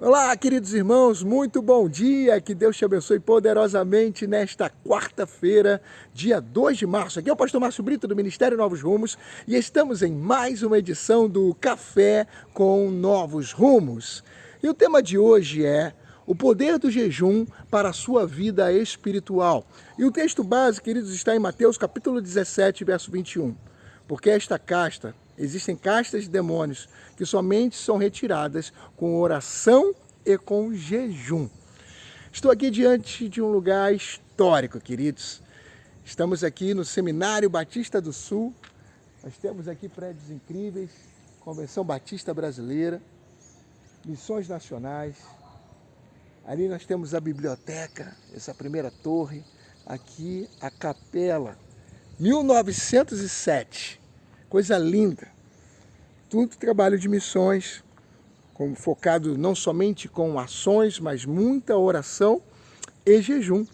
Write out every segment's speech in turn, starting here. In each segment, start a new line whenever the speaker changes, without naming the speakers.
Olá, queridos irmãos, muito bom dia, que Deus te abençoe poderosamente nesta quarta-feira, dia 2 de março. Aqui é o pastor Márcio Brito do Ministério Novos Rumos e estamos em mais uma edição do Café com Novos Rumos. E o tema de hoje é o poder do jejum para a sua vida espiritual. E o texto base, queridos, está em Mateus capítulo 17, verso 21. Porque existem castas de demônios que somente são retiradas com oração e com jejum. Estou aqui diante de um lugar histórico, queridos. Estamos aqui no Seminário Batista do Sul. Nós temos aqui prédios incríveis, Convenção Batista Brasileira, Missões Nacionais. Ali nós temos a biblioteca, essa primeira torre. Aqui a capela, 1907. Coisa linda. Tudo trabalho de missões, focado não somente com ações, mas muita oração e jejum.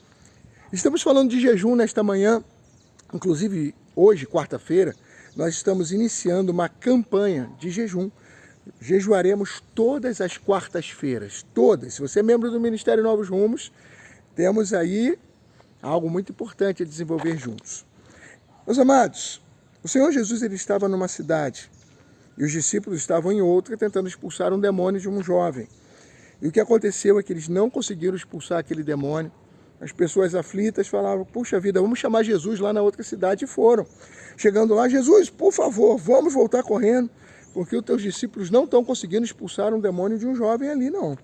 Estamos falando de jejum nesta manhã, inclusive hoje, quarta-feira, nós estamos iniciando uma campanha de jejum. Jejuaremos todas as quartas-feiras, todas. Se você é membro do Ministério Novos Rumos, temos aí algo muito importante a desenvolver juntos. Meus amados, o Senhor Jesus ele estava numa cidade e os discípulos estavam em outra tentando expulsar um demônio de um jovem. E o que aconteceu é que eles não conseguiram expulsar aquele demônio. As pessoas aflitas falavam, puxa vida, vamos chamar Jesus lá na outra cidade, e foram. Chegando lá, Jesus, por favor, vamos voltar correndo, porque os teus discípulos não estão conseguindo expulsar um demônio de um jovem ali, não.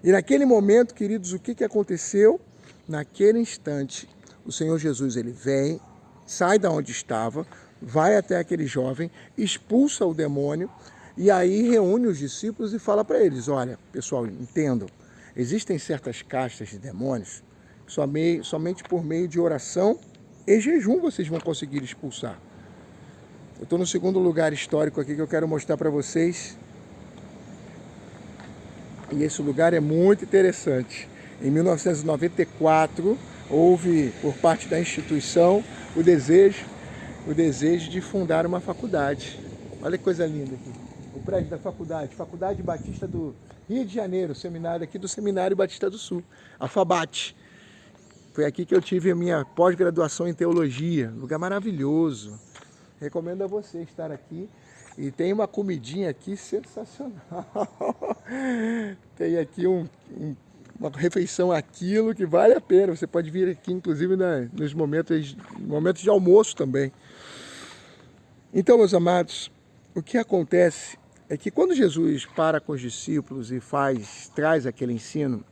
E naquele momento, queridos, o que aconteceu? Naquele instante, o Senhor Jesus ele vem, sai da onde estava, vai até aquele jovem, expulsa o demônio e aí reúne os discípulos e fala para eles, olha, pessoal, entendam, existem certas castas de demônios, somente por meio de oração e jejum vocês vão conseguir expulsar. Eu estou no segundo lugar histórico aqui que eu quero mostrar para vocês. E esse lugar é muito interessante. Em 1994, houve, por parte da instituição, o desejo de fundar uma faculdade. Olha que coisa linda aqui. O prédio da Faculdade Batista do Rio de Janeiro, seminário aqui do Seminário Batista do Sul, a FABAT. Foi aqui que eu tive a minha pós-graduação em teologia, lugar maravilhoso. Recomendo a você estar aqui. E tem uma comidinha aqui sensacional. Tem aqui uma refeição aquilo que vale a pena. Você pode vir aqui, inclusive, nos momentos de almoço também. Então, meus amados, o que acontece é que quando Jesus para com os discípulos e traz aquele ensino,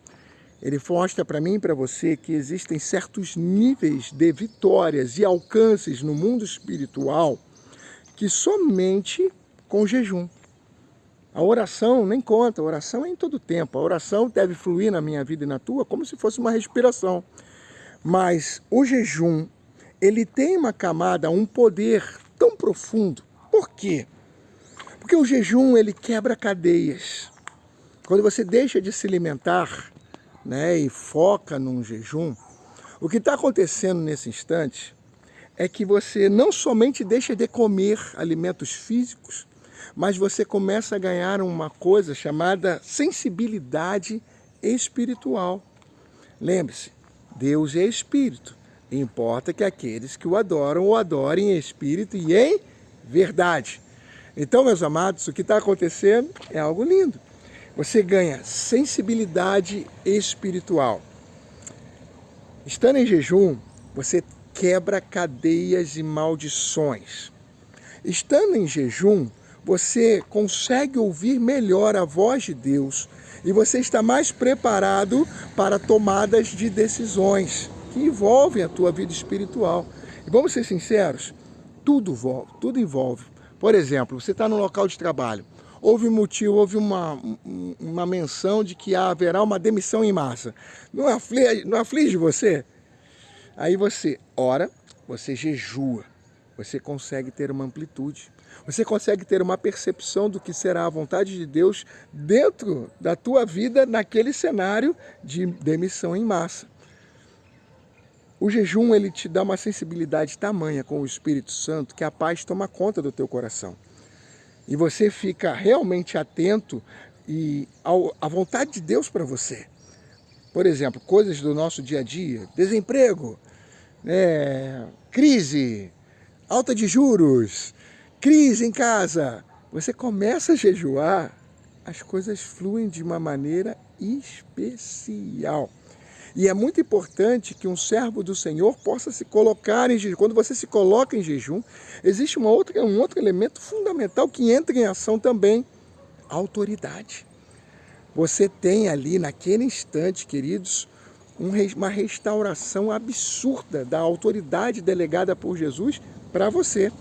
ele mostra para mim e para você que existem certos níveis de vitórias e alcances no mundo espiritual que somente com jejum. A oração nem conta, a oração é em todo tempo. A oração deve fluir na minha vida e na tua como se fosse uma respiração. Mas o jejum, ele tem uma camada, um poder tão profundo. Por quê? Porque o jejum, ele quebra cadeias. Quando você deixa de se alimentar, né, e foca num jejum, o que está acontecendo nesse instante é que você não somente deixa de comer alimentos físicos, mas você começa a ganhar uma coisa chamada sensibilidade espiritual. Lembre-se, Deus é espírito. Importa que aqueles que o adorem em espírito e em verdade. Então, meus amados, o que está acontecendo é algo lindo. Você ganha sensibilidade espiritual. Estando em jejum, você quebra cadeias e maldições. Estando em jejum, você consegue ouvir melhor a voz de Deus e você está mais preparado para tomadas de decisões que envolvem a tua vida espiritual. E vamos ser sinceros, tudo envolve. Por exemplo, você está no local de trabalho, houve uma menção de que haverá uma demissão em massa. Não aflige você? Aí você ora, você jejua, você consegue ter uma amplitude, você consegue ter uma percepção do que será a vontade de Deus dentro da tua vida naquele cenário de demissão em massa. O jejum, ele te dá uma sensibilidade tamanha com o Espírito Santo que a paz toma conta do teu coração. E você fica realmente atento e a vontade de Deus para você. Por exemplo, coisas do nosso dia a dia, desemprego, crise, alta de juros, crise em casa. Você começa a jejuar, as coisas fluem de uma maneira especial. E é muito importante que um servo do Senhor possa se colocar em jejum. Quando você se coloca em jejum, existe um outro elemento fundamental que entra em ação também, a autoridade. Você tem ali, naquele instante, queridos, uma restauração absurda da autoridade delegada por Jesus para você.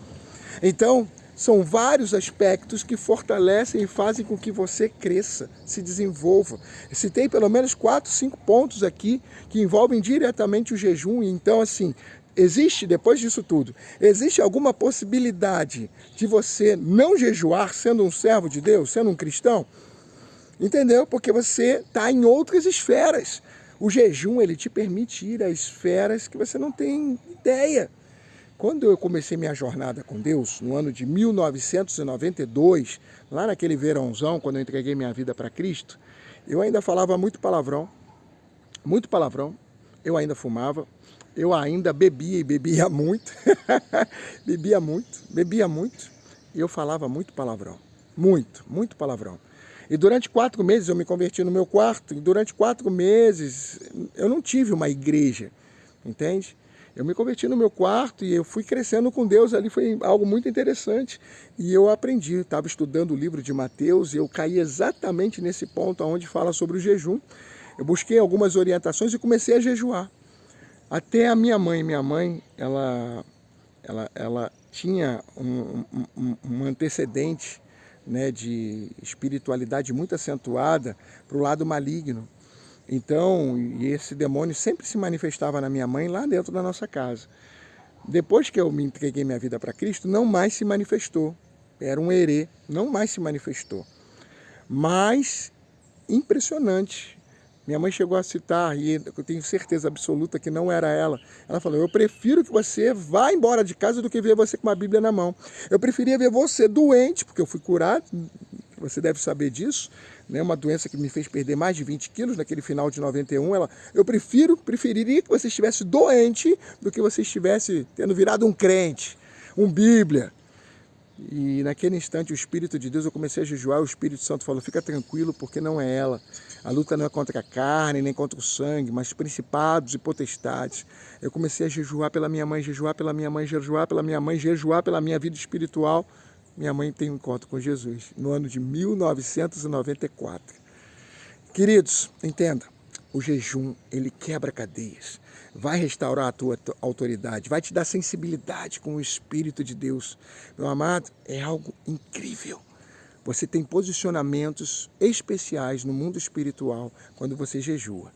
Então, são vários aspectos que fortalecem e fazem com que você cresça, se desenvolva. Citei pelo menos 4, 5 pontos aqui que envolvem diretamente o jejum. Então, assim, existe, depois disso tudo, existe alguma possibilidade de você não jejuar sendo um servo de Deus, sendo um cristão? Entendeu? Porque você está em outras esferas. O jejum, ele te permite ir a esferas que você não tem ideia. Quando eu comecei minha jornada com Deus, no ano de 1992, lá naquele verãozão, quando eu entreguei minha vida para Cristo, eu ainda falava muito palavrão, eu ainda fumava, eu ainda bebia e bebia muito, bebia muito, e eu falava muito palavrão, muito palavrão. E durante 4 meses eu me converti no meu quarto, e durante 4 meses eu não tive uma igreja, entende? Eu me converti no meu quarto e eu fui crescendo com Deus ali, foi algo muito interessante. E eu aprendi, estava estudando o livro de Mateus e eu caí exatamente nesse ponto onde fala sobre o jejum. Eu busquei algumas orientações e comecei a jejuar. Até a minha mãe, ela tinha um antecedente, né, de espiritualidade muito acentuada para o lado maligno. Então, e esse demônio sempre se manifestava na minha mãe lá dentro da nossa casa. Depois que eu me entreguei minha vida para Cristo, não mais se manifestou. Era um herê, não mais se manifestou. Mas, impressionante. Minha mãe chegou a citar, e eu tenho certeza absoluta que não era ela. Ela falou, eu prefiro que você vá embora de casa do que ver você com uma Bíblia na mão. Eu preferia ver você doente, porque eu fui curado, você deve saber disso, né? Uma doença que me fez perder mais de 20 quilos naquele final de 91. Eu preferiria que você estivesse doente do que você estivesse tendo virado um crente, um Bíblia. E naquele instante o Espírito de Deus, eu comecei a jejuar, o Espírito Santo falou, fica tranquilo porque não é ela. A luta não é contra a carne, nem contra o sangue, mas principados e potestades. Eu comecei a jejuar pela minha mãe, jejuar pela minha mãe, jejuar pela minha mãe, jejuar pela minha vida espiritual. Minha mãe tem um encontro com Jesus, no ano de 1994. Queridos, entenda, o jejum, ele quebra cadeias, vai restaurar a tua autoridade, vai te dar sensibilidade com o Espírito de Deus. Meu amado, é algo incrível. Você tem posicionamentos especiais no mundo espiritual quando você jejua.